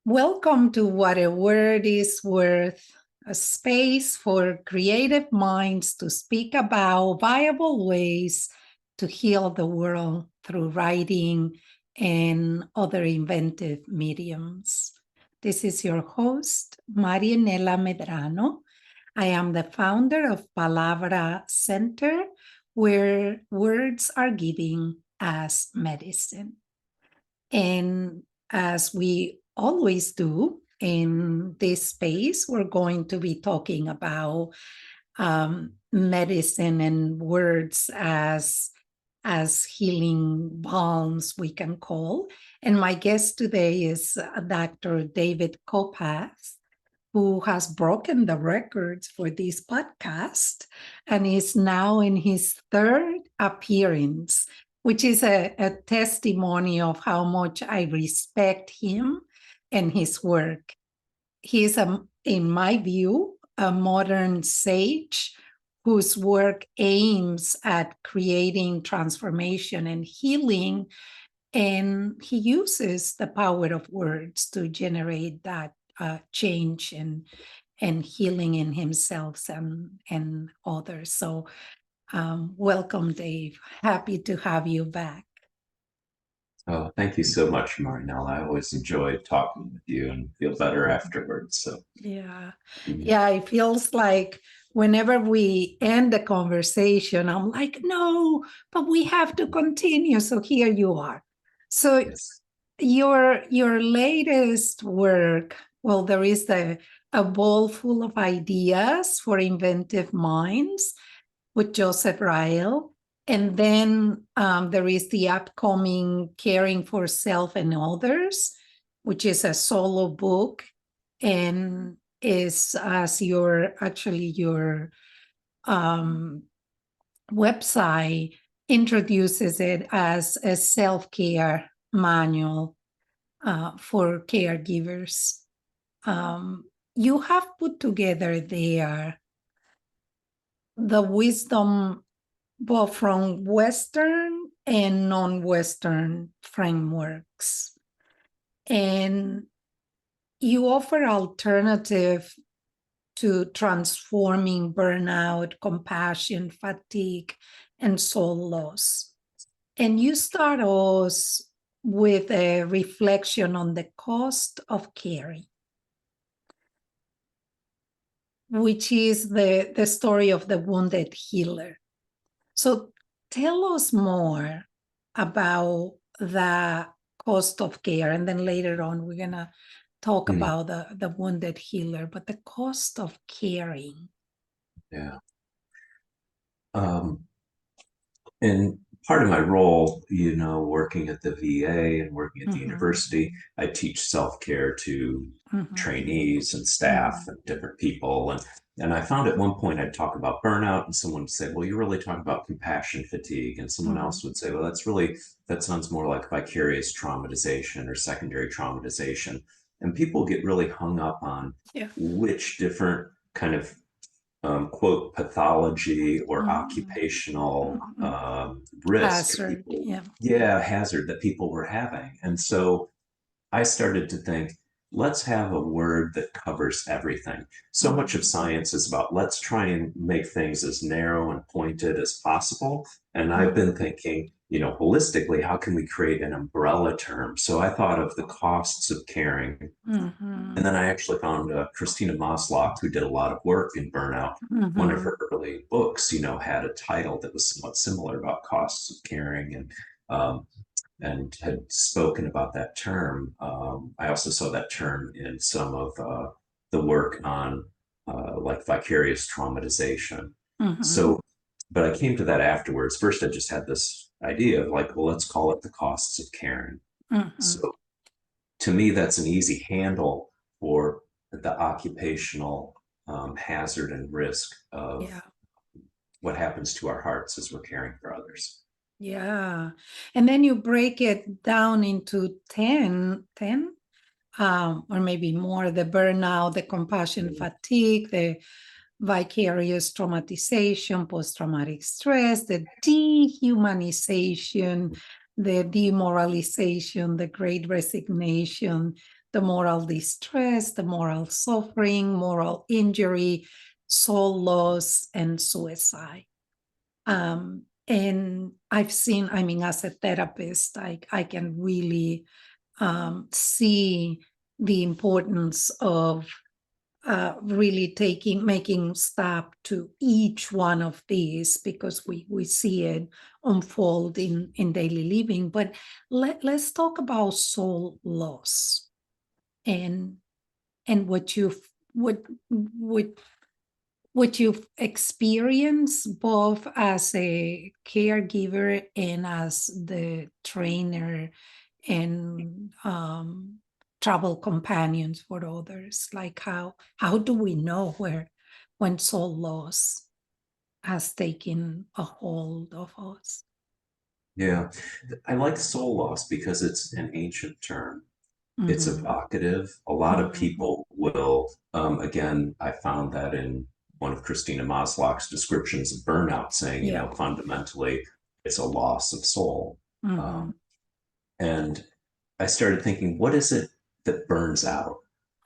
Welcome to What a Word is Worth, a space for creative minds to speak about viable ways to heal the world through writing and other inventive mediums. This is your host, Marianela Medrano. I am the founder of Palabra Center, where words are giving as medicine. And as we always do in this space, we're going to be talking about medicine and words as healing balms, we can call. And my guest today is Dr. David Kopacz, who has broken the records for this podcast and is now in his third appearance, which is a testimony of how much I respect him and his work. He is, in my view, a modern sage whose work aims at creating transformation and healing, and he uses the power of words to generate that change and healing in himself and others. So welcome, Dave. Happy to have you back. Oh, thank you so much, Marinelle. I always enjoy talking with you and feel better afterwards. Yeah. Mm, Yeah, it feels like whenever we end the conversation, I'm like, no, but we have to continue. So here you are. So yes. your latest work, well, there is a bowl full of ideas for inventive minds with Joseph Ryle. And then there is the upcoming Caring for Self and Others, which is a solo book and is as your website introduces it as a self-care manual for caregivers. You have put together there the wisdom both from Western and non-Western frameworks. And you offer alternative to transforming burnout, compassion, fatigue, and soul loss. And you start us with a reflection on the cost of caring, which is the story of the wounded healer. So tell us more about the cost of care. And then later on, we're going to talk Mm, about the wounded healer, but the cost of caring. yeah. Um, and part of my role, working at the VA and working at the Mm-hmm, university, I teach self-care to mm-hmm, trainees and staff and different people. And I found at one point I'd talk about burnout, and someone would say, "Well, you're really talking about compassion fatigue," and someone mm-hmm, else would say, "Well, that sounds more like vicarious traumatization or secondary traumatization." And people get really hung up on yeah. which different kind of quote pathology or Mm-hmm, occupational mm-hmm. risk Hazard, people, yeah. yeah, hazard that people were having. And so I started to think, let's have a word that covers everything. So much of Mm-hmm, science is about let's try and make things as narrow and pointed as possible. And I've mm-hmm, been thinking, holistically, how can we create an umbrella term? So I thought of the costs of caring. mm-hmm, And then I actually found Christina Maslach, who did a lot of work in burnout. One of mm-hmm. her early books, had a title that was somewhat similar about costs of caring, and had spoken about that term. I also saw that term in some of the work on like vicarious traumatization. Mm-hmm. So, but I came to that afterwards. First, I just had this idea of like, well, let's call it the costs of caring. Mm-hmm. So to me, that's an easy handle for the occupational hazard and risk of Yeah. what happens to our hearts as we're caring for others. Yeah. And then you break it down into 10, or maybe more, the burnout, the compassion Mm, fatigue, the vicarious traumatization, post-traumatic stress, the dehumanization, the demoralization, the great resignation, the moral distress, the moral suffering, moral injury, soul loss, and suicide. And I've seen, I mean, as a therapist, I can really see the importance of really making stop to each one of these, because we see it unfold in daily living. But let's talk about soul loss and what you've experienced both as a caregiver and as the trainer and travel companions for others. Like how do we know when soul loss has taken a hold of us? Yeah, I like soul loss because it's an ancient term. It's Mm-hmm. evocative. A lot of Mm-hmm. people will, again, I found that in one of Christina Maslach's descriptions of burnout, saying, Yeah. fundamentally, it's a loss of soul. Mm-hmm. Um, and I started thinking, what is it that burns out?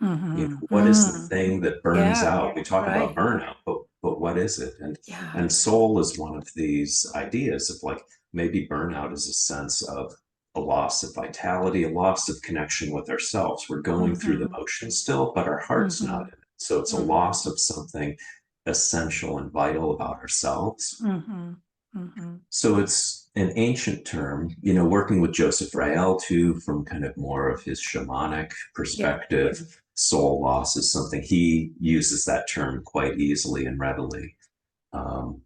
Mm-hmm. What is the thing that burns Yeah. out? We talk about Right. burnout, but what is it? Yeah. And soul is one of these ideas of like maybe burnout is a sense of a loss of vitality, a loss of connection with ourselves. We're going through the Mm-hmm. motions still, but our heart's not Mm-hmm. in it. So it's a loss of something essential and vital about ourselves. Mm-hmm. Mm-hmm. So it's an ancient term, working with Joseph Rael too, from kind of more of his shamanic Yeah. perspective. Soul loss is something he uses that term quite easily and readily. Um,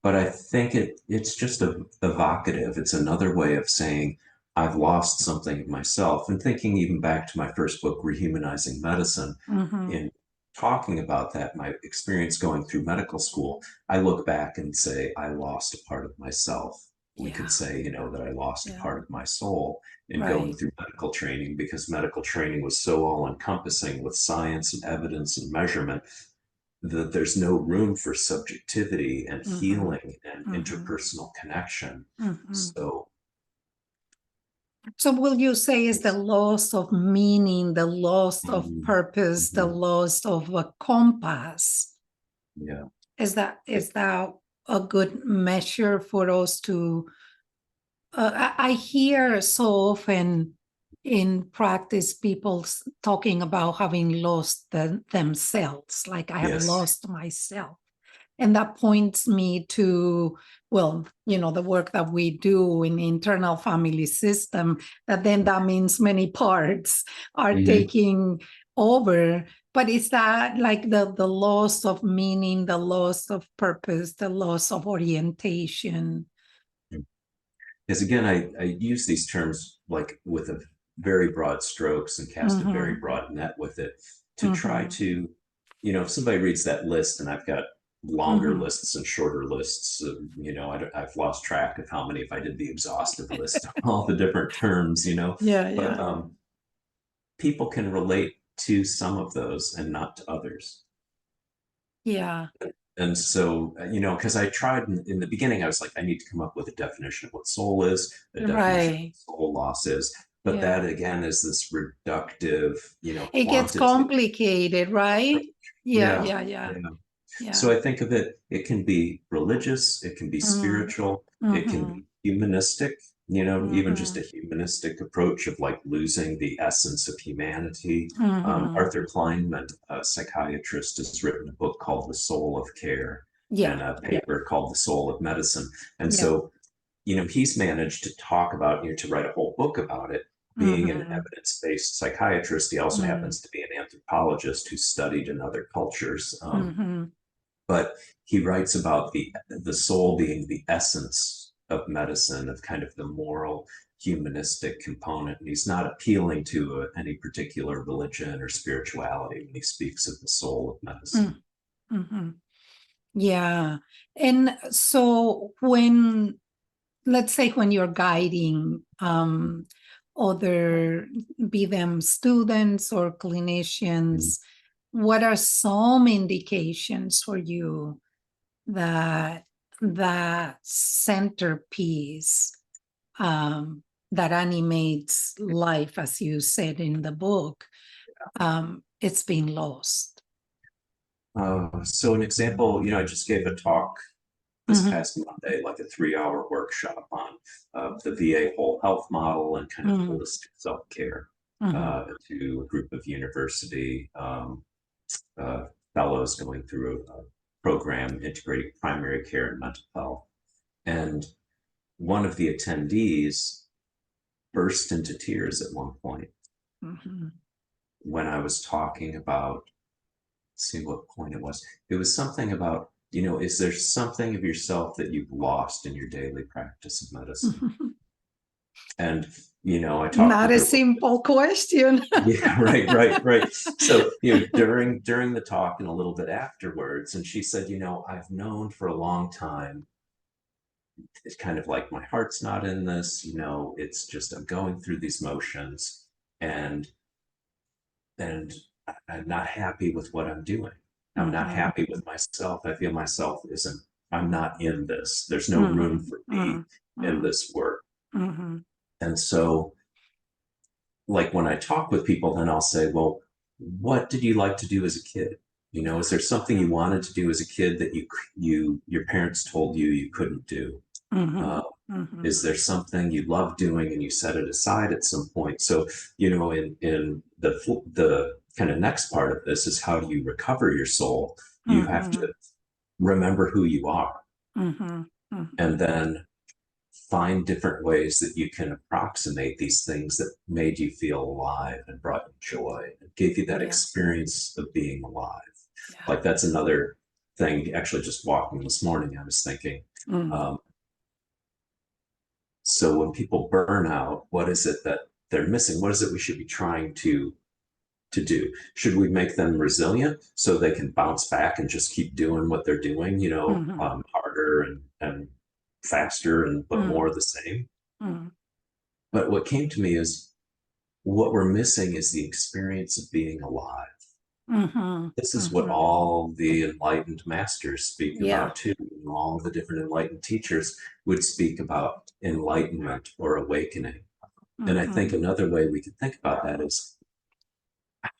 but I think it's just evocative. It's another way of saying I've lost something of myself. And thinking even back to my first book, Rehumanizing Medicine, Mm-hmm. in talking about that, my experience going through medical school, I look back and say I lost a part of myself. We could Yeah. say, that I lost a Yeah. part of my soul in going Right. through medical training, because medical training was so all encompassing with science and evidence and measurement that there's no room for subjectivity and Mm-hmm. healing and Mm-hmm. interpersonal connection. Mm-hmm. So So will you say is the it's loss of meaning, the loss of purpose, the mhm, loss of a compass? yeah. Is that a good measure for us to? I hear so often in practice people talking about having lost themselves, like I have Yes. lost myself. And that points me to, well, the work that we do in the internal family system, that then that means many parts are Mhm. taking over. But is that like the loss of meaning, the loss of purpose, the loss of orientation? Because again, I use these terms like with a very broad strokes and cast a very Mm-hmm. broad net with it to try Mm-hmm. to, if somebody reads that list, and I've got longer Mm-hmm. lists and shorter lists, I've lost track of how many, if I did the exhaustive list of all the different terms, Yeah, but yeah. people can relate to some of those and not to others. Yeah. And so, because I tried in the beginning, I was like, I need to come up with a definition of what soul is, a definition of Right. what soul loss is. But Yeah. that again is this reductive, It gets quantitative complicated, right? approach. Yeah, Yeah, yeah, yeah, yeah. So yeah. I think of it, it can be religious, it can be Mm-hmm. spiritual, it can Mm-hmm. be humanistic, even just Mm-hmm. a humanistic approach of like losing the essence of humanity. Mm-hmm. Arthur Kleinman, a psychiatrist, has written a book called The Soul of Care Yeah, and a paper called The Soul of Medicine. And yeah. so, he's managed to talk about, to write a whole book about it. Being an Mm-hmm. evidence-based psychiatrist, he also Mm-hmm. happens to be an anthropologist who studied in other cultures. Mm-hmm. But he writes about the soul being the essence of medicine, of kind of the moral humanistic component, and he's not appealing to any particular religion or spirituality when he speaks of the soul of medicine. Mm-hmm. Yeah. And so when, let's say when you're guiding other, be them students or clinicians, what are some indications for you that that centerpiece, um, that animates life, as you said in the book, it's been lost. So an example, I just gave a talk this Mhm, past Monday, like a 3-hour workshop on the VA whole health model and kind of mhm, holistic self-care mhm, to a group of university uh, fellows going through a program integrating primary care and mental health. And one of the attendees burst into tears at one point mhm, when I was talking about, see what point it was. It was something about, is there something of yourself that you've lost in your daily practice of medicine? mhm. And, I talked Not with a her. simple question. Yeah, right. So, during the talk and a little bit afterwards, and she said, I've known for a long time, it's kind of like my heart's not in this, it's just I'm going through these motions and and I'm not happy with what I'm doing. I'm not Mhm, happy with myself. I feel myself isn't, I'm not in this. There's no room mhm, for me mhm, in mhm, this work. mhm, And so, like when I talk with people, then I'll say, well, what did you like to do as a kid? Is there something you wanted to do as a kid that your parents told you couldn't do? Uh, mhm, mhm. is there something you love doing and you set it aside at some point? So, in the kind of next part of this is how do you recover your soul? You have Mhm, to remember who you are mhm, mhm. and then find different ways that you can approximate these things that made you feel alive and brought you joy and gave you that Yeah, experience of being alive. yeah. Like that's another thing. Actually, just walking this morning, I was thinking, Mm, um, so when people burn out, what is it that they're missing? What is it we should be trying to do? Should we make them resilient so they can bounce back and just keep doing what they're doing, mhm, harder and faster and but more mm, of the same? mm, But what came to me is what we're missing is the experience of being alive. mhm, This is what mhm. all the enlightened masters speak Yeah. about too. All the different enlightened teachers would speak about enlightenment or awakening. And I think Mhm, another way we could think about that is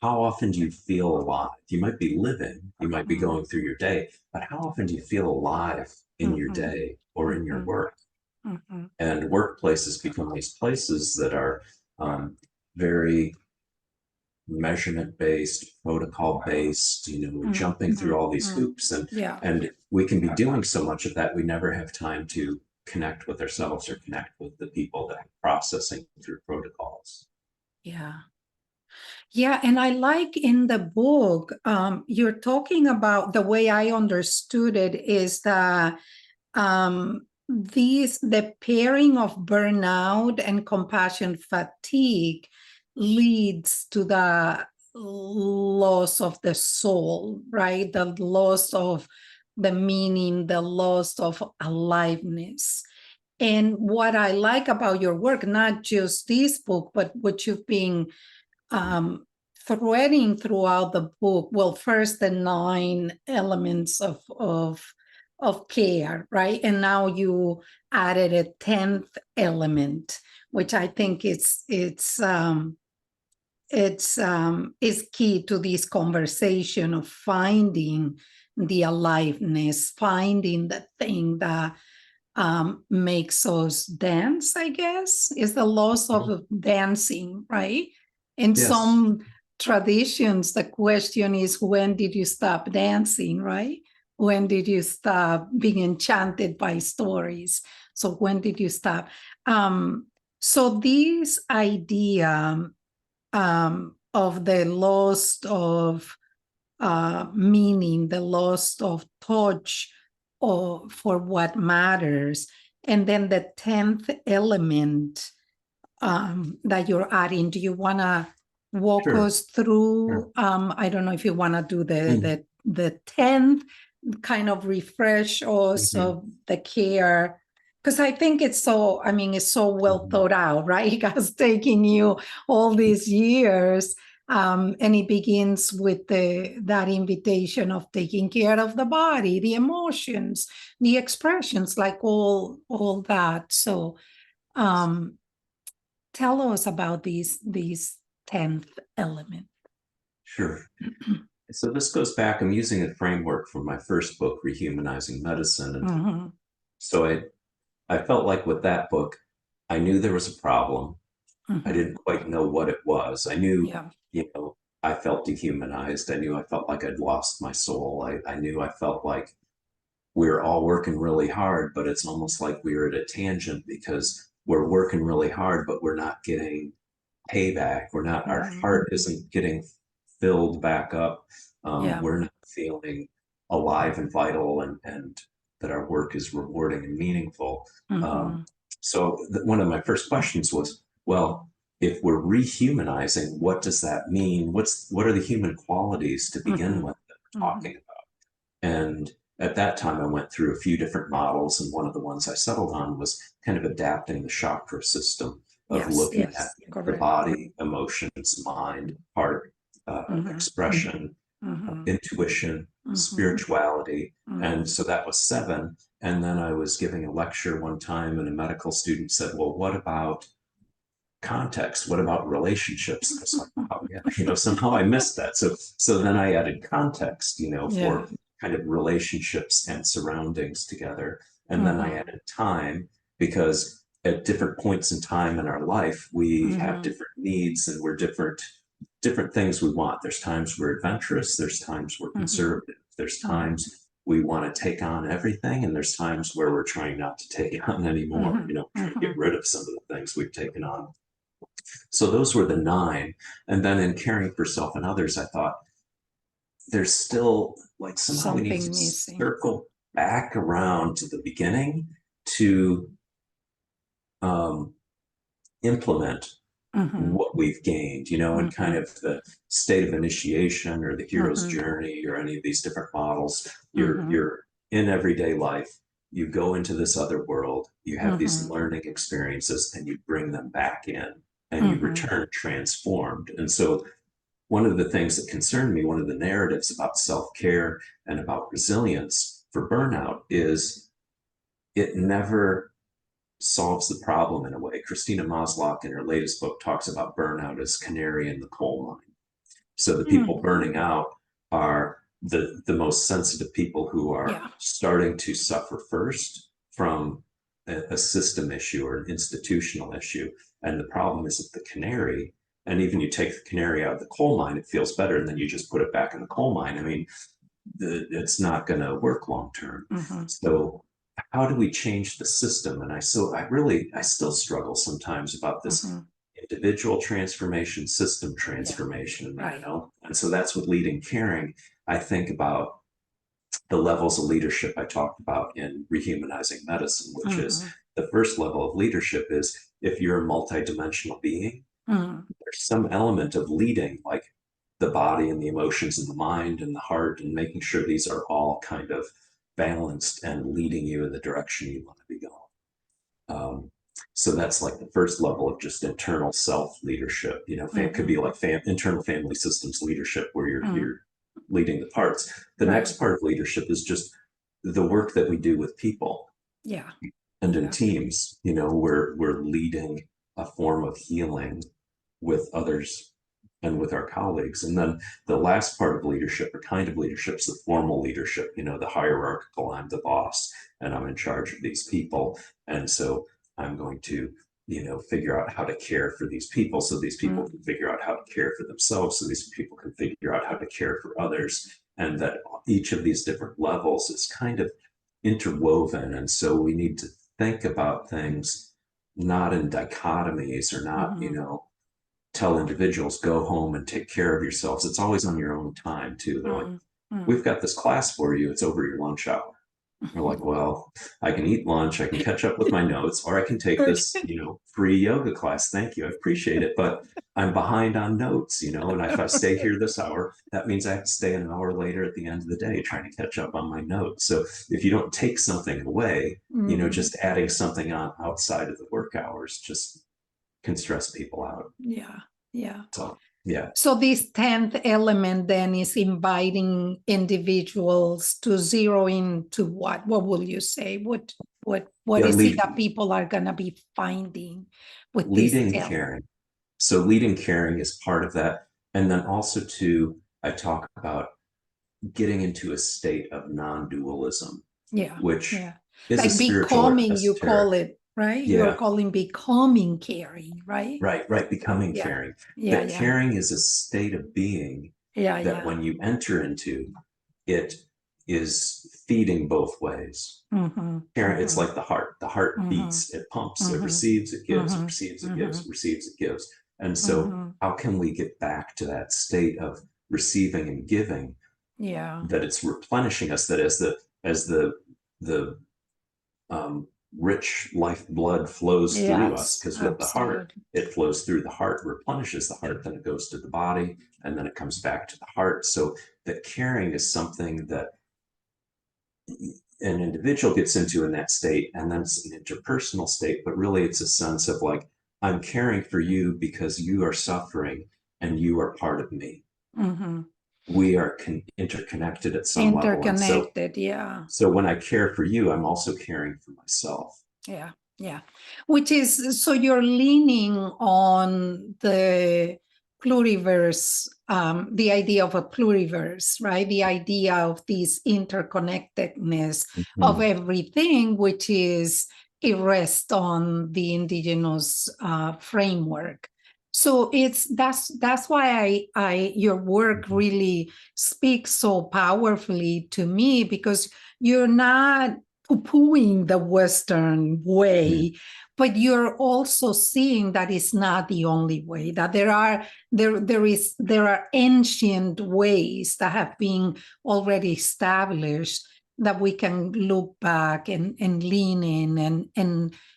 how often do you feel alive? You might be living, you might be mhm, going through your day, but how often do you feel alive in your mhm, day or in your mhm, work? mhm. And workplaces become these places that are very measurement based, protocol based, we're Mm, jumping through mm, all these mm. hoops and Yeah, and we can be doing so much of that we never have time to connect with ourselves or connect with the people that are processing through protocols. yeah. Yeah, and I like in the book, you're talking about the way I understood it is that the pairing of burnout and compassion fatigue leads to the loss of the soul, right? The loss of the meaning, the loss of aliveness. And what I like about your work, not just this book, but what you've been um, threading throughout the book, well, first the 9 elements of care, right? And now you added a 10th element, which I think is key to this conversation of finding the aliveness, finding the thing that makes us dance, I guess, is the loss Mhm. of dancing, right? In Yes. some traditions, the question is, when did you stop dancing, right? When did you stop being enchanted by stories? So when did you stop? So this idea of the loss of meaning, the loss of touch for what matters. And then the 10th element that you're adding, do you want to walk Sure. us Sure. through? I don't know if you want to do Mm. the 10th, kind of refresh us Mhm. of the care. Because I think it's so well Mhm. thought out, right? It has taken you all these years. And it begins with that invitation of taking care of the body, the emotions, the expressions, like all that. So, um, tell us about these 10th element. Sure. So this goes back, I'm using a framework from my first book, Rehumanizing Medicine. And Mhm. so I felt like with that book, I knew there was a problem. I Mhm. didn't quite know what it was. I knew, Yeah. I felt dehumanized. I knew I felt like I'd lost my soul. I knew I felt like we were all working really hard, but it's almost like we were at a tangent because we're working really hard, but we're not getting payback. We're not, our Mhm. heart isn't getting filled back up. Yeah. We're not feeling alive and vital, and that our work is rewarding and meaningful. Um, Mhm. so one of my first questions was, well, if we're rehumanizing, what does that mean? What are the human qualities to begin Mhm. with that we're talking Mhm. about? And at that time, I went through a few different models, and one of the ones I settled on was kind of adapting the chakra system of Yes, looking at yes, the correct. body, emotions, mind, heart, Mhm. expression, Mhm. intuition, Mhm. spirituality. And Mhm. so that was 7. And then I was giving a lecture one time, and a medical student said, well, what about context? What about relationships? And I was like, wow, yeah, somehow I missed that. So then I added context, Yeah. for kind of relationships and surroundings together. And then I Mhm. added time, because at different points in time in our life, we have Mhm. different needs, and we're different things we want. There's times we're adventurous, there's times we're Mhm. conservative, there's Mhm. times we want to take on everything, and there's times where we're trying not to take on anymore, Mhm. trying to get Mhm. rid of some of the things we've taken on. So those were the 9. And then in caring for self and others, I thought there's still, like, somehow we need to Something missing. circle back around to the beginning to um, implement Mhm. what we've gained, and kind Mhm. of the state of initiation or the hero's Mhm. journey or any of these different models. Mhm. You're in everyday life. You go into this other world, you have these Mhm. learning experiences, and you bring them back in, and you Mhm. return transformed. And so one of the things that concerned me, one of the narratives about self-care and about resilience for burnout, is it never solves the problem in a way. Christina Maslach in her latest book talks about burnout as canary in the coal mine. So the people Mm. burning out are the most sensitive people who are Yeah. starting to suffer first from a system issue or an institutional issue. And the problem is that the canary, and even you take the canary out of the coal mine, it feels better, and then you just put it back in the coal mine. I mean, it's not going to work long term. Mhm. So how do we change the system? And I still struggle sometimes about this Mhm. individual transformation, system Yeah. transformation, Right. And so that's what leading caring. I think about the levels of leadership I talked about in Rehumanizing Medicine, which is Mhm. the first level of leadership is, if you're a multidimensional being, Mhm. there's some element of leading, like the body and the emotions and the mind and the heart, and making sure these are all kind of balanced and leading you in the direction you want to be going. So that's like the first level of just internal self leadership. It could be Mhm. like internal family systems leadership, where you're Mhm. you're leading the parts. The Right. next part of leadership is just the work that we do with people Yeah. and in Yeah. teams. We're leading a form of healing with others and with our colleagues. And then the last part of leadership, or kind of leadership, is the formal leadership, the hierarchical. I'm the boss and I'm in charge of these people. And so I'm going to, figure out how to care for these people, so these people Mm. can figure out how to care for themselves, so these people can figure out how to care for others. And that each of these different levels is kind of interwoven. And so we need to think about things not in dichotomies, or not, Mhm. tell individuals, go home and take care of yourselves. It's always on your own time too. They're like, Mm. Mm. we've got this class for you. It's over your lunch hour. We're like, well, I can eat lunch, I can catch up with my notes, or I can take this, Okay. free yoga class. Thank you. I appreciate it. But I'm behind on notes, and if I stay here this hour, that means I have to stay an hour later at the end of the day trying to catch up on my notes. So if you don't take something away, Mhm. just adding something on outside of the work hours just can stress people out. Yeah. Yeah. So yeah. So this 10th element then is inviting individuals to zero in to what? What will you say? What? What Yeah, is it that people are gonna be finding with this leading self? caring. So leading caring is part of that. And then also too, I talk about getting into a state of non-dualism, Yeah, which yeah. is a Like spiritual or becoming, you esoteric. call it, right? You're Yeah, calling becoming caring, right? right. Becoming Yeah, caring. yeah, That yeah, caring is a state of being yeah, that yeah. when you enter into, it is feeding both ways. Mm-hmm, Caring, it's mm-hmm, like the heart. The heart mm-hmm, beats, it pumps, it mm-hmm, receives, it gives, it mm-hmm, receives, it mm-hmm, gives, receives, it gives. And so, mm-hmm. how can we get back to that state of receiving and giving? Yeah, That it's replenishing us. That as the um, rich life blood flows through us, yes, because with the heart, absolutely. it flows through the heart, replenishes the heart, then it goes to the body, and then it comes back to the heart. So that caring is something that an individual gets into in that state, and then it's an interpersonal state, but really it's a sense of like, I'm caring for you because you are suffering and you are part of me. Mm-hmm. We are interconnected at some level. And so Interconnected, yeah. so when I care for you, I'm also caring for myself. Yeah, yeah. Which is, so you're leaning on the pluriverse, the idea of a pluriverse, right? The idea of this interconnectedness of Mhm. everything, which is a rest on the indigenous framework. So that's why I your work Mhm. really speaks so powerfully to me, because you're not poo-pooing the Western Mhm. way, but you're also seeing that it's not the only way, that there are ancient ways that have been already established that we can look back and lean in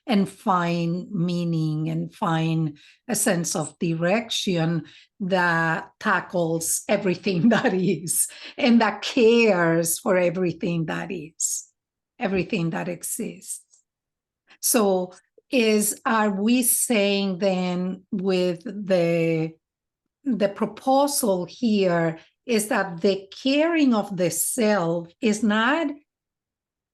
and find meaning and find a sense of direction that tackles everything that is and that cares for everything that is, everything that exists. So are we saying then with the proposal here is that the caring of the self is not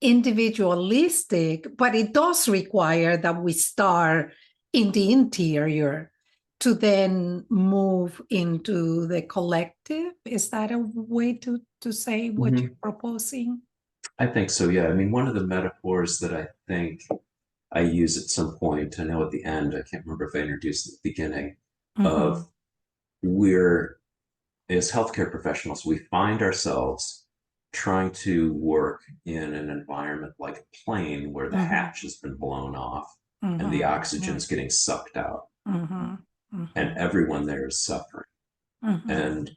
individualistic, but it does require that we start in the interior to then move into the collective? Is that a way to say what you're Mhm. proposing? I think so, yeah. I mean, one of the metaphors that I think I use at some point, I know at the end, I can't remember if I introduced at the beginning, Mm-hmm. of we're, as healthcare professionals, we find ourselves trying to work in an environment like a plane where the Mm-hmm. hatch has been blown off and the Mm-hmm. oxygen's getting sucked out, Mm-hmm. and Mm-hmm. everyone there is suffering. Mm-hmm. And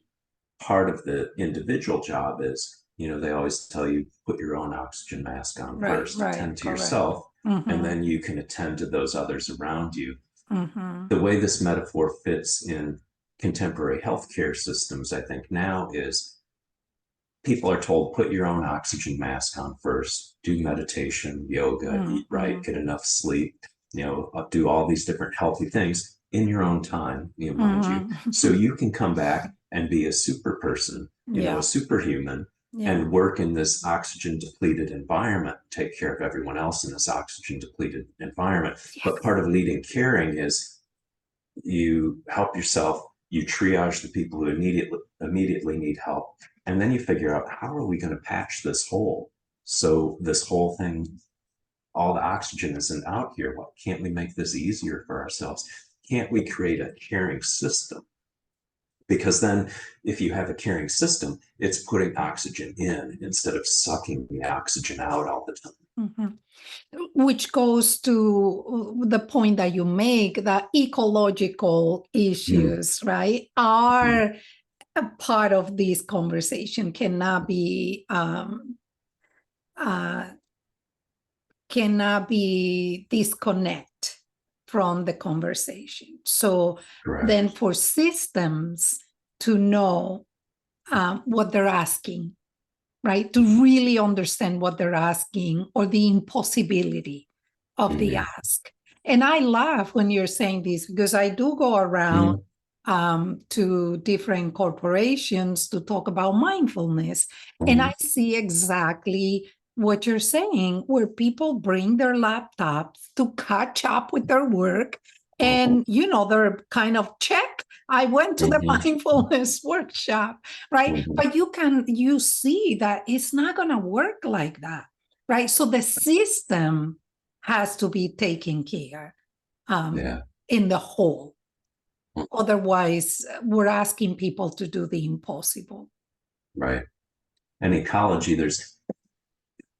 part of the individual job is, they always tell you put your own oxygen mask on Right, first, right, attend to correct. yourself, and Mm-hmm. then you can attend to those others around you. Mm-hmm. The way this metaphor fits in contemporary healthcare systems, I think now, is people are told put your own oxygen mask on first, do meditation, yoga, eat Mm-hmm. right, get enough sleep, do all these different healthy things in your own time, mind you, so Mm-hmm. you can come back and be a super person, a Yeah, superhuman, yeah. and work in this oxygen depleted environment, take care of everyone else in this oxygen depleted environment. But part of leading caring is you help yourself, you triage the people who immediately need help, and then you figure out, how are we going to patch this hole so this whole thing, all the oxygen isn't out here? What can't we make this easier for ourselves? Can't we create a caring system? Because then if you have a caring system, it's putting oxygen in instead of sucking the oxygen out all the time. Mm-hmm. Which goes to the point that you make, that ecological Mm-hmm. issues, right, are a part of this conversation, uh, cannot be disconnect from the conversation. So then Correct. for systems to know what they're asking, right? To really understand what they're asking or the impossibility of the Mm-hmm. ask. And I laugh when you're saying this, because I do go around Mm-hmm. to different corporations to talk about mindfulness. And I Mm-hmm. see exactly what you're saying, where people bring their laptops to catch up with their work. And, they're kind of check. I went to the Mhm. mindfulness workshop, right? Mhm. But you see that it's not going to work like that, right? So the system has to be taken care Yeah. in the whole. Otherwise, we're asking people to do the impossible. Right. And ecology, there's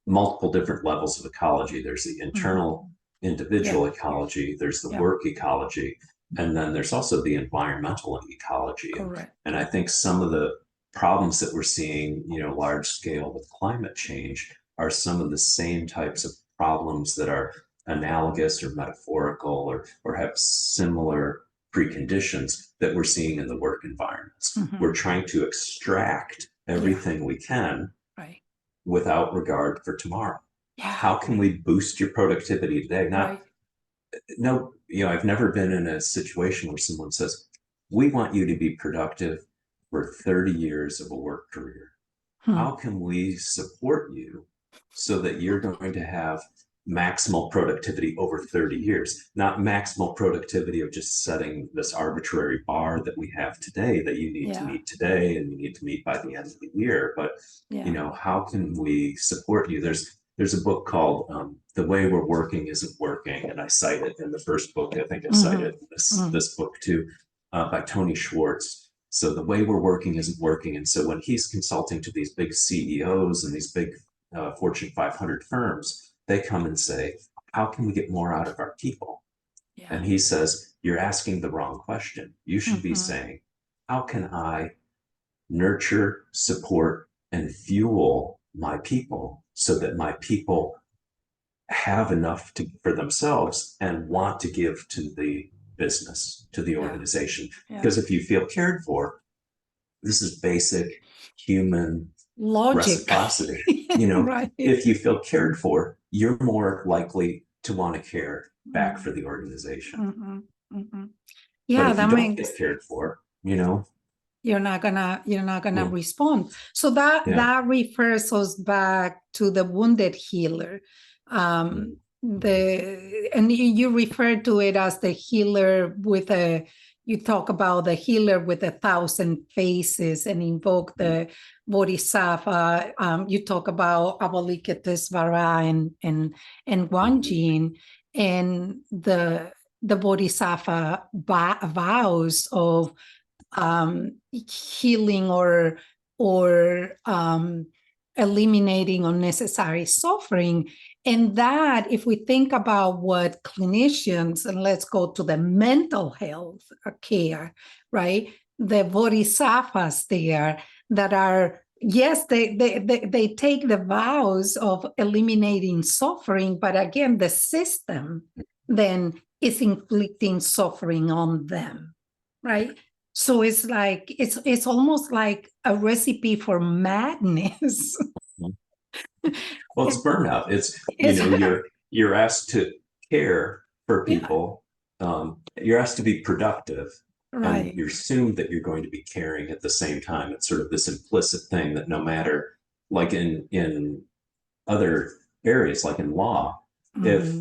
multiple different levels of ecology. There's the internal individual ecology, there's the work ecology, and then there's also the environmental ecology. Correct. And I think some of the problems that we're seeing, large scale with climate change are some of the same types of problems that are analogous or metaphorical or have similar preconditions that we're seeing in the work environments. We're trying to extract everything we can Right. without regard for tomorrow. Yeah. How can we boost your productivity today? I've never been in a situation where someone says, we want you to be productive for 30 years of a work career. How can we support you so that you're going to have maximal productivity over 30 years, not maximal productivity of just setting this arbitrary bar that we have today that you need to meet today and you need to meet by the end of the year. But, how can we support you? There's a book called The Way We're Working Isn't Working. And I cite it in the first book. I think I cited this book too, by Tony Schwartz. So the way we're working isn't working. And so when he's consulting to these big CEOs and these big Fortune 500 firms, they come and say, how can we get more out of our people? And he says, you're asking the wrong question. You should be saying, how can I nurture, support, and fuel my people so that my people have enough for themselves and want to give to the business, to the organization? Because if you feel cared for, this is basic human logic. Reciprocity. Right. If you feel cared for, you're more likely to want to care back for the organization. Yeah, but if that you don't makes get cared for, you're not gonna respond. So that refers us back to the wounded healer. And you refer to it as the healer with you talk about the healer with 1,000 faces and invoke the bodhisattva. You talk about Avalokitesvara and Guanjin, and the bodhisattva vows of healing or eliminating unnecessary suffering. And that, if we think about what clinicians, and let's go to the mental health care, right? The bodhisattvas there that are, yes, they take the vows of eliminating suffering, but again, the system then is inflicting suffering on them, right? So it's like it's almost like a recipe for madness. Well, it's burnout. It's you're asked to care for people. You're asked to be productive, and you're assumed that you're going to be caring at the same time. It's sort of this implicit thing that no matter, like in other areas, like in law, if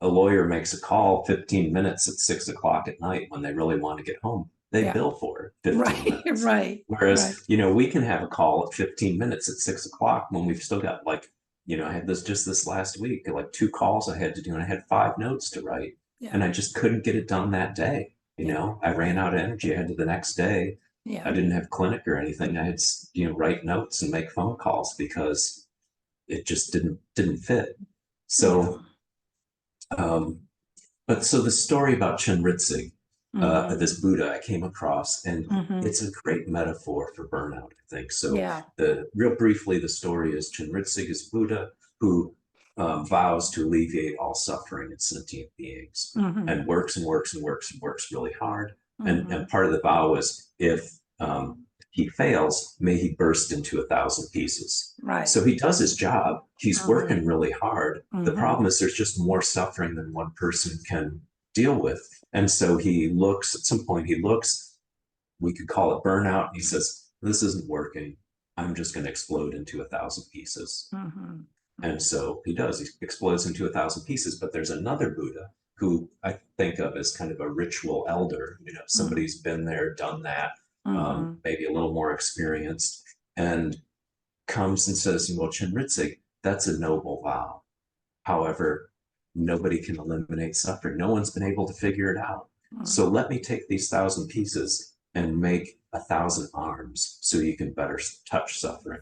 a lawyer makes a call 15 minutes at 6 o'clock at night when they really want to get home, they bill for it 15 minutes. Whereas, we can have a call at 15 minutes at 6 o'clock when we've still got I had this last week, like 2 calls I had to do, and I had 5 notes to write, and I just couldn't get it done that day. I ran out of energy. I had to the next day. I didn't have clinic or anything. I had to, write notes and make phone calls because it just didn't fit. So, but so the story about Chenrezig, this Buddha I came across, and it's a great metaphor for burnout, I think. So real briefly, the story is Chenrezig is Buddha who vows to alleviate all suffering in sentient beings and works and works and works and works really hard. And part of the vow is if he fails, may he burst into 1,000 pieces. So he does his job. He's working really hard. The problem is there's just more suffering than one person can deal with. And so at some point, we could call it burnout. He says, this isn't working. I'm just going to explode into 1,000 pieces. And so he does, he explodes into 1,000 pieces. But there's another Buddha who I think of as kind of a ritual elder, somebody's been there, done that, maybe a little more experienced, and comes and says, well, Chenritze, that's a noble vow. However, nobody can eliminate suffering. No one's been able to figure it out. So let me take these 1,000 pieces and make 1,000 arms so you can better touch suffering,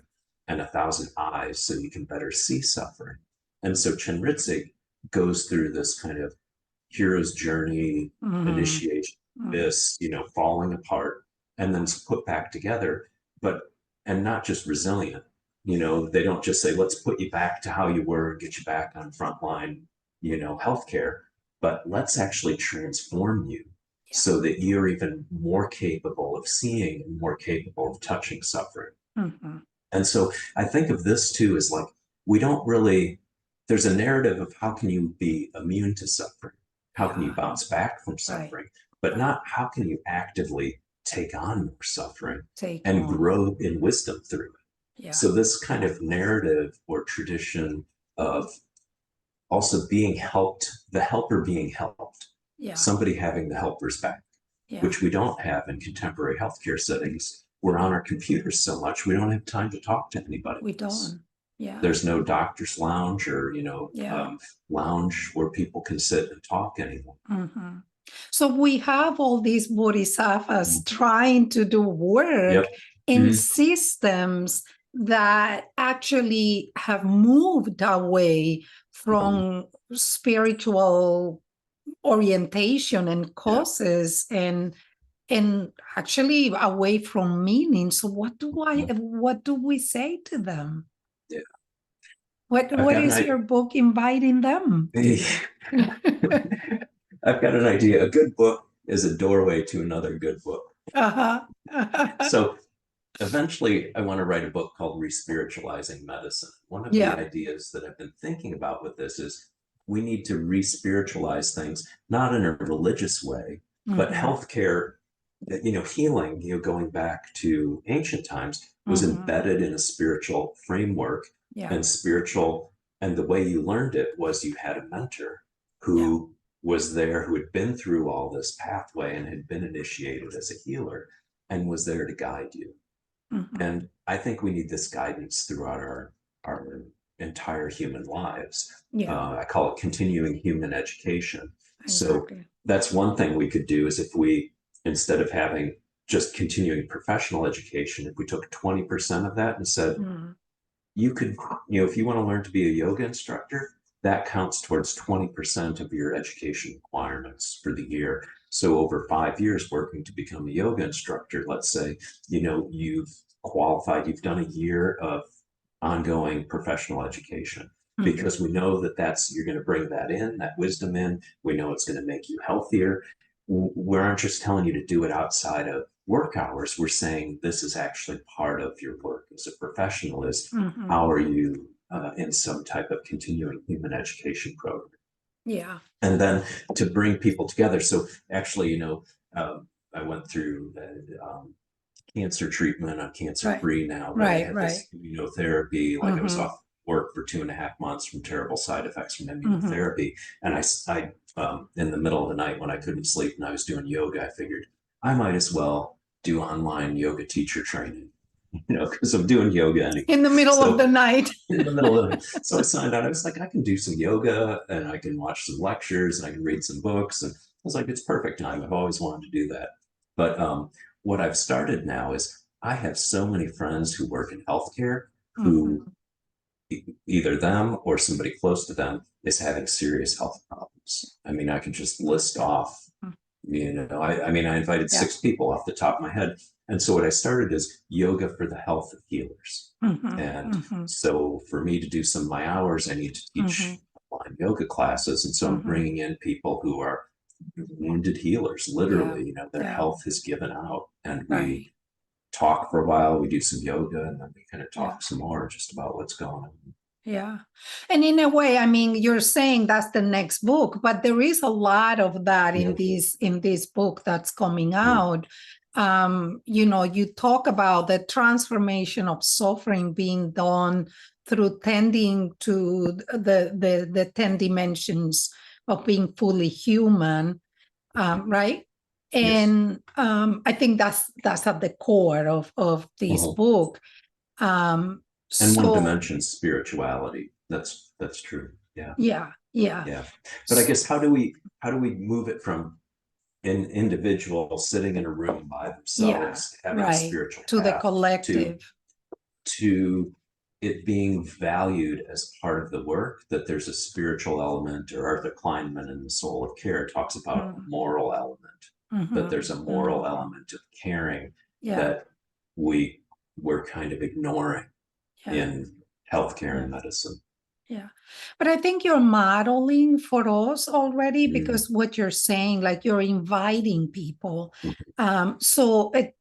and 1,000 eyes so you can better see suffering. And so Chenritze goes through this kind of hero's journey, initiation, this, falling apart, and then it's put back together, and not just resilient. They don't just say, let's put you back to how you were and get you back on frontline, healthcare, but let's actually transform you so that you're even more capable of seeing and more capable of touching suffering. And so I think of this too as like, there's a narrative of how can you be immune to suffering? How can you bounce back from suffering? But not how can you actively take on more suffering and grow in wisdom through it. So this kind of narrative or tradition of also being helped, the helper being helped, somebody having the helper's back, which we don't have in contemporary healthcare settings. We're on our computers so much, we don't have time to talk to anybody. We don't. There's no doctor's lounge or, lounge where people can sit and talk anymore. So we have all these bodhisattvas trying to do work in systems that actually have moved away from spiritual orientation and causes and actually away from meaning. So what do we say to them? What is your book inviting them to? I've got an idea. A good book is a doorway to another good book. So eventually I want to write a book called Respiritualizing Medicine. One of the ideas that I've been thinking about with this is we need to re-spiritualize things, not in a religious way, but healthcare, healing, going back to ancient times was embedded in a spiritual framework and and the way you learned it was you had a mentor who was there, who had been through all this pathway and had been initiated as a healer and was there to guide you. And I think we need this guidance throughout our entire human lives. I call it continuing human education. So that's one thing we could do is if we, instead of having just continuing professional education, if we took 20% of that and said, you could, if you want to learn to be a yoga instructor, that counts towards 20% of your education requirements for the year. So over 5 years working to become a yoga instructor, let's say, you've qualified, you've done a year of ongoing professional education, because we know that you're going to bring that wisdom in. We know it's going to make you healthier. We aren't just telling you to do it outside of work hours. We're saying this is actually part of your work as a professional is how are you in some type of continuing human education program. And then to bring people together. So actually, I went through cancer treatment. I'm cancer free now. I had this immunotherapy. I was off work for 2.5 months from terrible side effects from immunotherapy. And I in the middle of the night when I couldn't sleep and I was doing yoga, I figured I might as well do online yoga teacher training, because I'm doing yoga anyway. In the middle of the night. In the middle of it. So I signed on. I was like, I can do some yoga and I can watch some lectures and I can read some books. And I was like, it's perfect time. I've always wanted to do that. But what I've started now is I have so many friends who work in healthcare who either them or somebody close to them is having serious health problems. I mean, I could just list off, I invited 6 people off the top of my head. And so what I started is yoga for the health of healers. And so for me to do some of my hours, I need to teach online yoga classes. And so I'm bringing in people who are wounded healers, literally, their health has given out. And we talk for a while, we do some yoga, and then we kind of talk some more just about what's going on. And in a way, you're saying that's the next book, but there is a lot of that in this book that's coming out. You talk about the transformation of suffering being done through tending to the 10 dimensions of being fully human, right? Yes. And I think that's at the core of this Mhm. book. And one So dimension, spirituality. That's true. Yeah. yeah, yeah, Yeah. But I guess how do we move it from an individual sitting in a room by yeah, themselves having a right. spiritual To the path to collective. to it being valued as part of the work, that there's a spiritual element, or Arthur Kleinman in The Soul of Care talks about a Mm, moral element, that mhm, there's a moral mhm. element of caring Yeah, that we're kind of ignoring yeah, in healthcare yeah. and medicine. Yeah. But I think you're modeling for us already Mm, because what you're saying, like you're inviting people. mhm, So there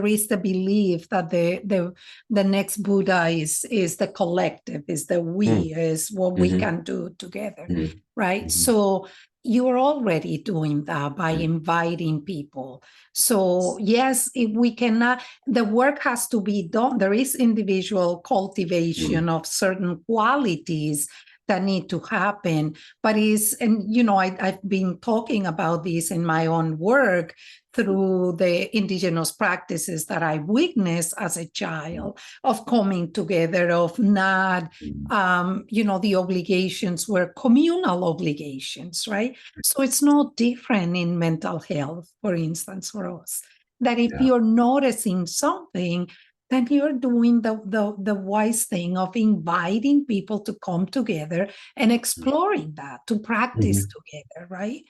is the belief that the next Buddha is the collective, is the mm, we, is what we mhm, can do together, mhm, right? mhm, So you're already doing that by mm, inviting people. So yes, if we cannot, the work has to be done. There is individual mm, cultivation of certain qualities that need to happen. But I've been talking about this in my own work through the indigenous practices that I witnessed as a mm, child of coming together, of not, mm. the obligations were communal obligations, right? So it's no different in mental health, for instance, for us that if Yeah. you're noticing something, then you're doing the wise thing of inviting people to come together and Mm, exploring that, to practice mhm. together, right?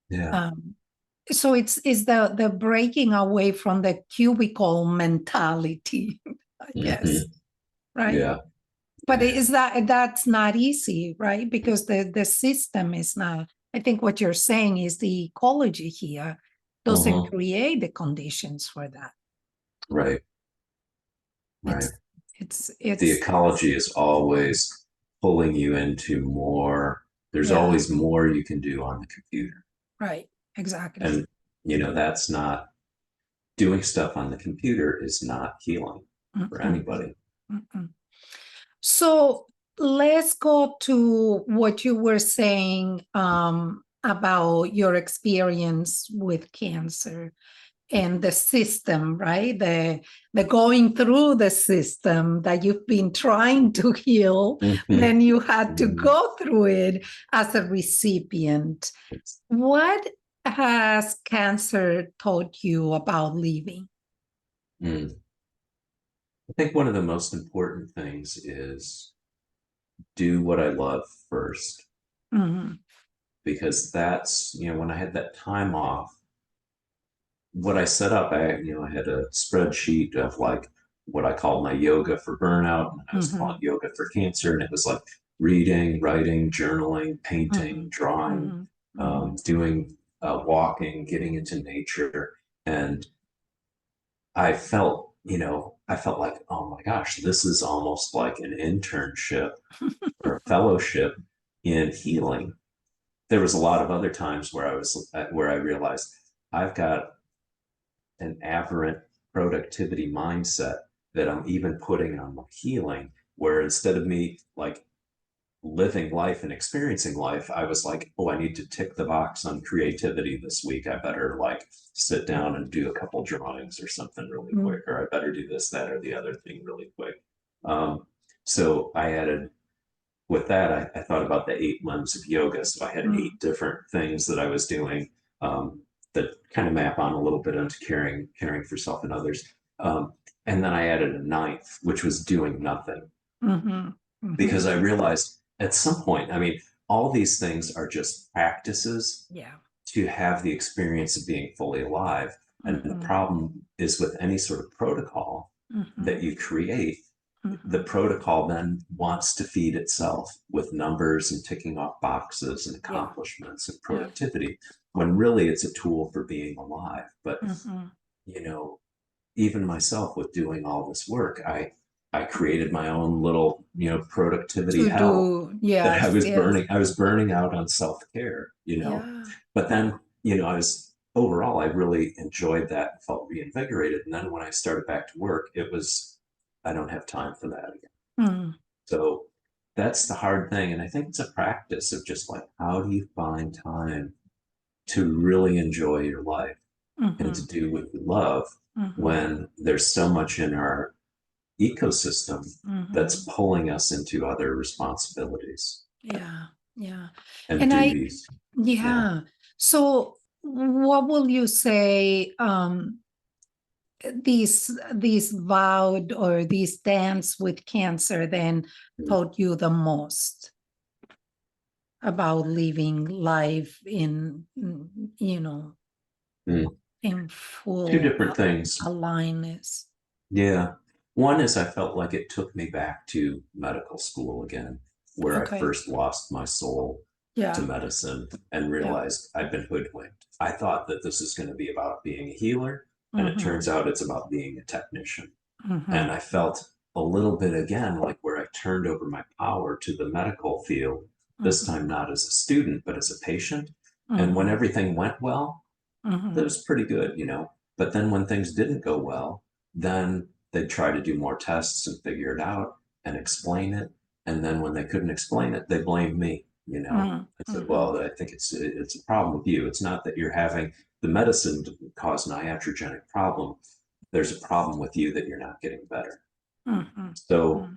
Yeah. Um, so it's the breaking away from the cubicle mentality, I guess, Mhm. right? Yeah. But Yeah. that's not easy, right? Because the system is not. I think what you're saying is the ecology here doesn't Mhm. create the conditions for that. Right. Right. It's it's The it's ecology is always pulling you into more. There's yeah, always more you can do on the computer. right, exactly. And, that's not doing stuff on the computer is not healing for Mm-mm, anybody. mm-mm. So let's go to what you were saying about your experience with cancer and the system, right? The going through the system that you've been trying to heal, Mhm. then you had to Mhm. go through it as a recipient. What has cancer taught you about living? Mm. I think one of the most important things is do what I love first, Mhm, because that's, when I had that time off, what I set up, I had a spreadsheet of like what I called my yoga for burnout, and I was calling mhm, yoga for cancer, and it was like reading, writing, journaling, painting, mhm, drawing, mhm, mhm. doing walking, getting into nature, and I felt like, oh my gosh, this is almost like an internship or a fellowship in healing. There was a lot of other times where I realized I've got an aberrant productivity mindset that I'm even putting on my healing, where instead of me like living life and experiencing life, I was like, oh, I need to tick the box on creativity this week. I better like sit down and do a couple drawings or something really quick, Mm, or I better do this, that, or the other thing really quick. So I added with that, I thought about the 8 months of yoga. So I had mm, 8 different things that I was doing, that kind of map on a little bit onto caring for self and others. Um, and then I added a ninth, which was doing nothing, mhm, because mhm. I realized at some point, I mean, all these things are just practices Yeah. to have the experience of being fully alive. And the Mhm, problem is with any sort of protocol that mhm, you create, the mhm. protocol then wants to feed itself with numbers and ticking off boxes and Yeah, accomplishments and yeah. productivity, when really it's a tool for being alive. But, Mhm. you know, even myself with doing all this work, I created my own little, productivity To hell do, that yes, yes. I was burning out on self-care. Yeah. But then, I was overall, I really enjoyed that and felt reinvigorated. And then when I started back to work, it was I don't have time for that again. Mm, So that's the hard thing. And I think it's a practice of just like, how do you find time to really enjoy your life and to mhm, do what you love mhm, when there's so much in our ecosystem that's mhm. pulling us into other responsibilities Yeah, yeah. and And duties. Yeah. yeah. So what will you say these vowed or these dance with cancer then taught you the most about living life in, you know, Mm. in Two full different things. alignedness? Yeah. One is I felt like it took me back to medical school again, where I Okay. first lost my soul to Yeah. medicine and Yeah. realized I'd been hoodwinked. I thought that this is going to be about being a healer, and it Mm-hmm. turns out it's about being a technician. Mm-hmm. And I felt a little bit again like where I turned over my power to the medical field, this time Mm-hmm. not as a student, but as a patient. And when Mm-hmm. everything went well, that Mm-hmm. was pretty good, you know. But then when things didn't go well, then they'd try to do more tests and figure it out and explain it. And then when they couldn't explain it, they blamed me, you know. I said, Mm-hmm. well, I think it's a problem with you. It's not that you're having the medicine to cause an iatrogenic problem. There's a problem with you that you're not getting better. Mm-hmm. So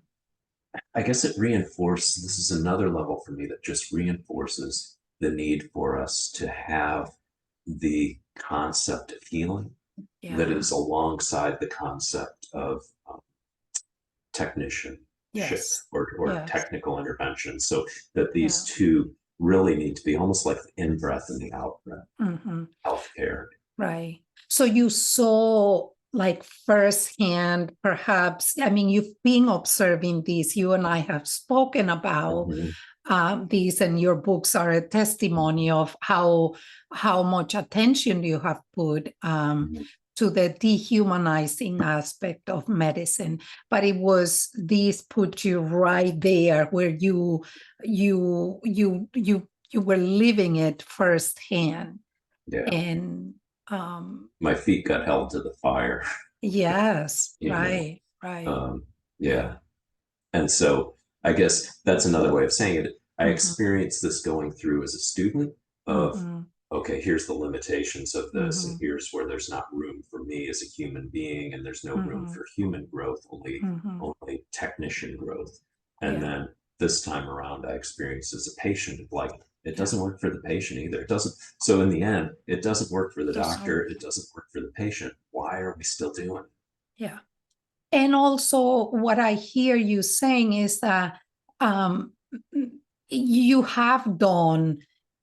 I guess it reinforced, this is another level for me that just reinforces the need for us to have the concept of healing that Yeah. is alongside the concept of technicianship Yes. or Yes. technical intervention. So that these Yeah. two really need to be almost like the in breath and the out breath, Mm-hmm. healthcare. Right. So you saw like firsthand, perhaps, I mean, you've been observing this. You and I have spoken about Mhm, these, and your books are a testimony of how much attention you have put mhm. to the dehumanizing aspect of medicine. But it was this put you right there where you were living it firsthand. Yeah, And um, my feet got held to the fire, yes, you know. right, right. Um, Yeah. yeah. And so I guess that's another way of saying it. I Mm-hmm, experienced this going through as a student of, mm-hmm, okay, here's the limitations of this, and mm-hmm, here's where there's not room for me as a human being, and there's no room mm-hmm, for human growth, only mm-hmm. only technician growth. And Yeah, then this time around, I experienced as a patient of like, it yeah. doesn't work for the patient either. It doesn't. So in the end, it doesn't work for the Doesn't, doctor. It doesn't work for the patient. Why are we still doing it? yeah. And also, what I hear you saying is that um, you have done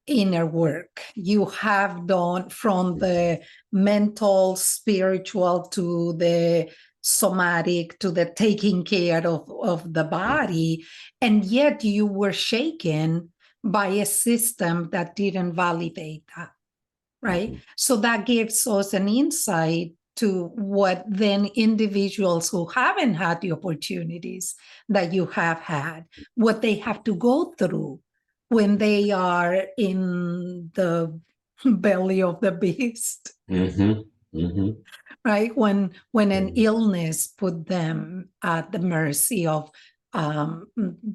inner work. You have done from the mental, spiritual to the somatic to the taking care of the body. And yet you were shaken by a system that didn't validate that, right? Mhm. So that gives us an insight to what then individuals who haven't had the opportunities that you have had, what they have to go through when they are in the belly of the beast, Mhm. Mhm. right? When an Mhm. illness put them at the mercy of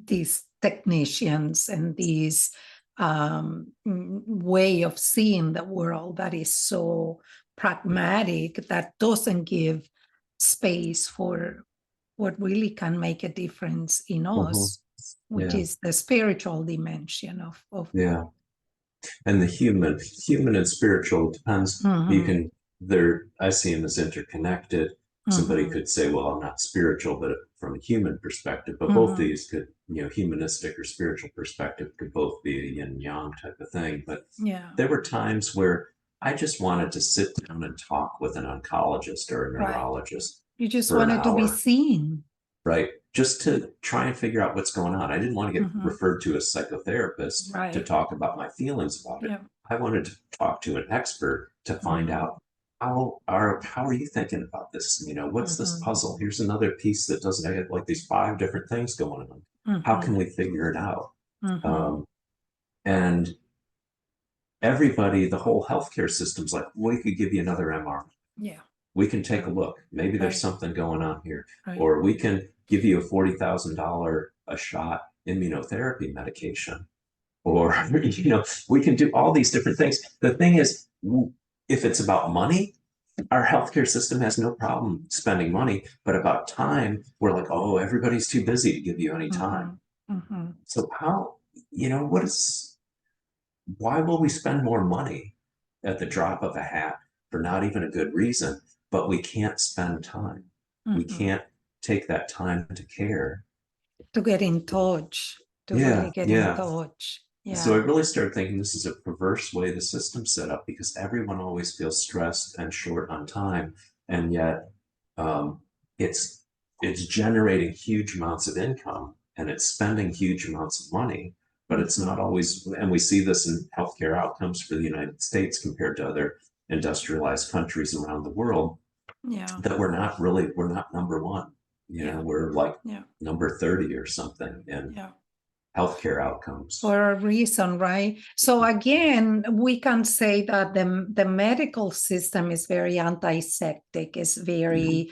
these technicians and these way of seeing the world that is so pragmatic, that doesn't give space for what really can make a difference in Mhm. us, which Yeah. is the spiritual dimension of Yeah. And the human and spiritual depends. You Mhm, can there. I see them as interconnected. Somebody mhm, could say, "Well, I'm not spiritual," but from a human perspective, but both mhm. these could, humanistic or spiritual perspective could both be a yin yang type of thing. But Yeah, there were times where I just wanted to sit down and talk with an oncologist or a right. neurologist You just for an wanted to be hour, seen. right? Just to try and figure out what's going on. I didn't want to get Mhm, referred to a psychotherapist to right. talk about my feelings about it. Yeah. I wanted to talk to an expert to find Mhm, out how are you thinking about this? What's this mhm, puzzle? Here's another piece that doesn't have like these five different things going on. How mhm, can we figure it out? mhm. Um, and everybody, the whole healthcare system's like, we could give you another MRI. Yeah. We can take a look. Maybe there's Right. something going on here. Right. Or we can give you a $40,000 a shot immunotherapy medication. Or, we can do all these different things. The thing is, if it's about money, our healthcare system has no problem spending money, but about time, we're like, oh, everybody's too busy to give you any time. So how, what is, why will we spend more money at the drop of a hat for not even a good reason, but we can't spend time? We can't take that time to care. To get in touch, to Yeah, really get in yeah. touch. So I Yeah. really started thinking this is a perverse way the system's set up because everyone always feels stressed and short on time, and yet um, it's it's generating huge amounts of income and it's spending huge amounts of money, but it's not always. And we see this in healthcare outcomes for the United States compared to other industrialized countries around the world. Yeah. That we're not number one. Yeah. We're like Yeah. number 30 or something in Yeah. healthcare outcomes. For a reason, right? So again, we can say that the medical system is very antiseptic, Mhm,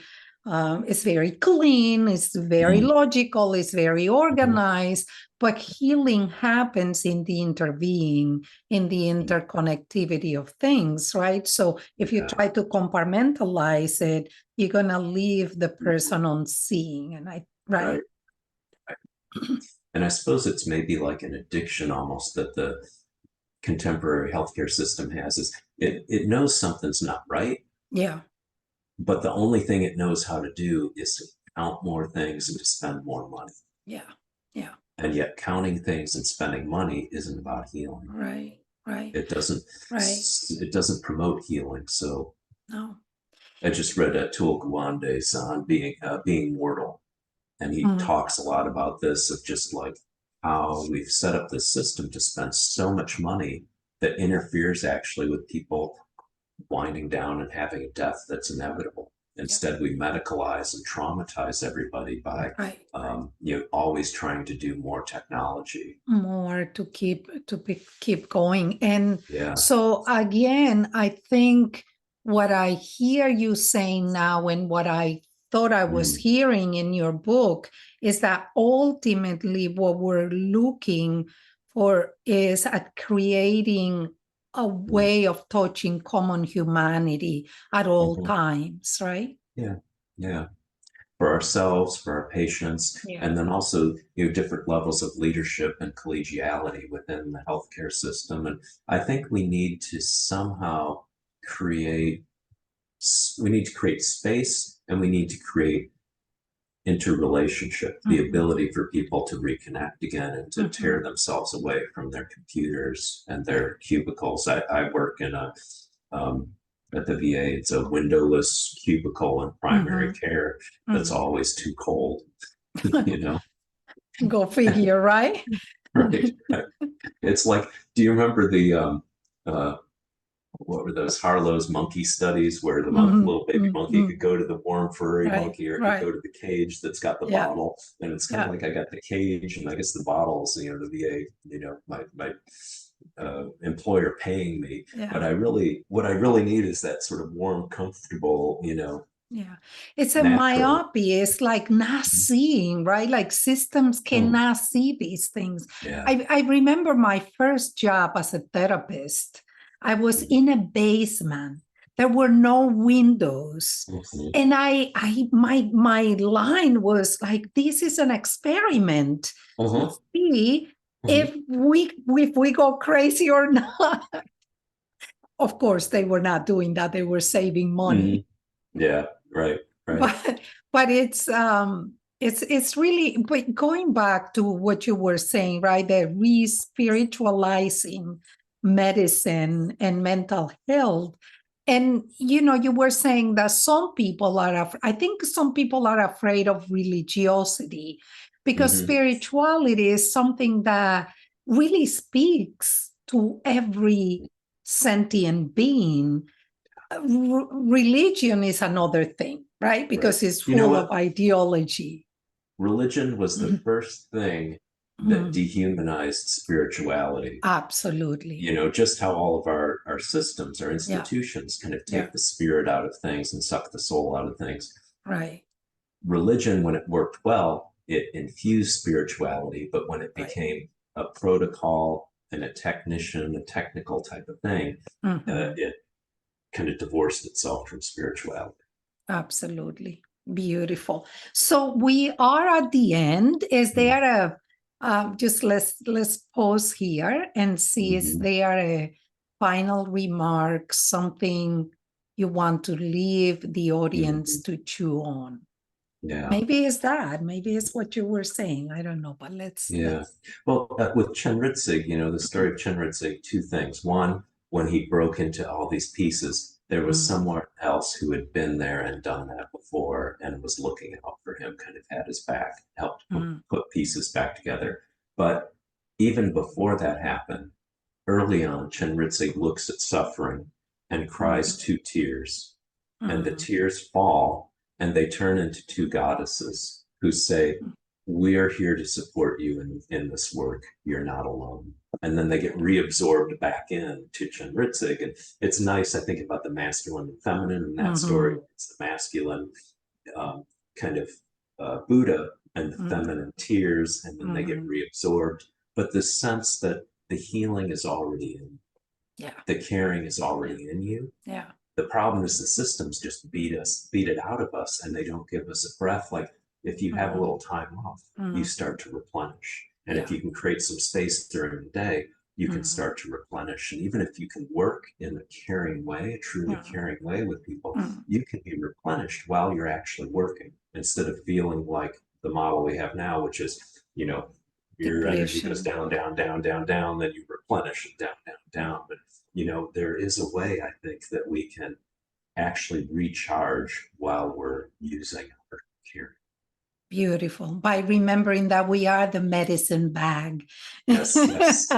it's very clean, it's very mhm, logical, it's very mhm. organized, but healing happens in the interbeing, in the interconnectivity of things, right? So if you Yeah, try to compartmentalize it, you're gonna leave the person on seeing, right? right. And I suppose it's maybe like an addiction almost that the contemporary healthcare system has is it knows something's not right, Yeah, but the only thing it knows how to do is to count more things and to spend more money. yeah, yeah. And yet counting things and spending money isn't about healing. Right, right, It doesn't right. it doesn't promote healing. So No. I just read Atul Gawande's on being mortal, and he Mm, talks a lot about this of just like how we've set up this system to spend so much money that interferes actually with people winding down and having a death that's inevitable. yeah, Instead, we medicalize and traumatize everybody by right. always trying to do more technology. More to keep going. And Yeah. so again, I think what I hear you saying now and what I thought I was Mm, hearing in your book is that ultimately what we're looking for is at creating a mm, way of touching common humanity at all mhm. times, right? Yeah. Yeah. For ourselves, for our patients, Yeah. and then also different levels of leadership and collegiality within the healthcare system. And I think create we need to create space and we need to create interrelationship, the Mhm, ability for people to reconnect again and to tear mhm. themselves away from their computers and Yeah. their cubicles. I work in um, at the VA, it's a windowless cubicle in primary Mhm, care that's mhm. always too cold, you know? Go figure, right? Right. Right. It's like, do you remember uh, what were those Harlow's monkey studies where the Mhm, little baby monkey mhm. could go to the warm furry Right, monkey or it could right. go to the cage that's got the Yeah, bottle, and it's kind of yeah, like I got the cage and I guess the bottles, the VA, my employer paying me, but yeah, what I really need is that sort of warm, comfortable, yeah. It's a natural. myopia. It's like not seeing, right? Like systems Mm, cannot see these things. yeah. I remember my first job as a therapist. I was Mhm, in a basement. There were no windows. mhm, And my line was like, this is an experiment to mhm, see mhm, if we go crazy or not. Of course, they were not doing that. They were saving money. mhm. Yeah, right, right. But it's really, but going back to what you were saying, right? The re-spiritualizing medicine and mental health. And you were saying that some people I think some people are afraid of religiosity because Hmm. spirituality is something that really speaks to every sentient being. Religion is another thing, right? Right. Because it's You know full of what? ideology. Religion was the first thing that dehumanized spirituality. Absolutely. You know, just how all of our systems, our Yeah. institutions kind of Yeah. take the spirit out of things and suck the soul out of things. Right. Religion, when it worked well, it infused spirituality, but when it Right. became a protocol and a technician, a technical type of thing, it kind of divorced itself from spirituality. Absolutely. Beautiful. So we are at the end. Is there a just let's pause here and see, is there a final remark, something you want to leave the audience to chew on? Yeah. Maybe it's what you were saying. I don't know, but let's. Well, with Chenritzig, you know, the story of Chenritzig, two things. One, when he broke into all these pieces, there was someone else who had been there and done that before and was looking out for him, kind of had his back, helped put pieces back together. But even before that happened, early on, Chenritzig looks at suffering and cries two tears. And the tears fall and they turn into two goddesses who say, we are here to support you in this work. You're not alone. And then they get reabsorbed back in to Chenritzig. And it's nice, I think, about the masculine and feminine in that story. It's the masculine kind of Buddha and the feminine tears, and then they get reabsorbed. But the sense that the healing is already in, the caring is already in you. Yeah. The problem is the systems just beat it out of us, and they don't give us a breath. Like if you have a little time off, you start to replenish. And if you can create some space during the day, you can start to replenish. And even if you can work in a caring way, a truly caring way with people, you can be replenished while you're actually working, instead of feeling like the model we have now, which is, you know, your energy goes down, down, down, down, down, then you replenish it down, down, down. But you know, there is a way, I think, that we can actually recharge while we're using our care. Beautiful. By remembering that we are the medicine bag. Yes, yes.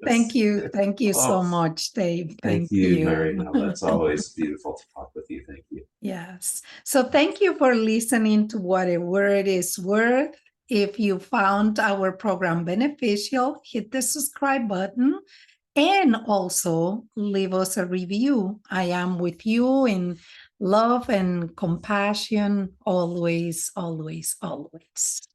Thank you. Thank you so Oh, much, Dave. thank you, Mary. No, that's always beautiful to talk with you. Thank you. Yes. So thank you for listening to What a Word is Worth. If you found our program beneficial, hit the subscribe button and also leave us a review. I am with you in love and compassion always, always, always.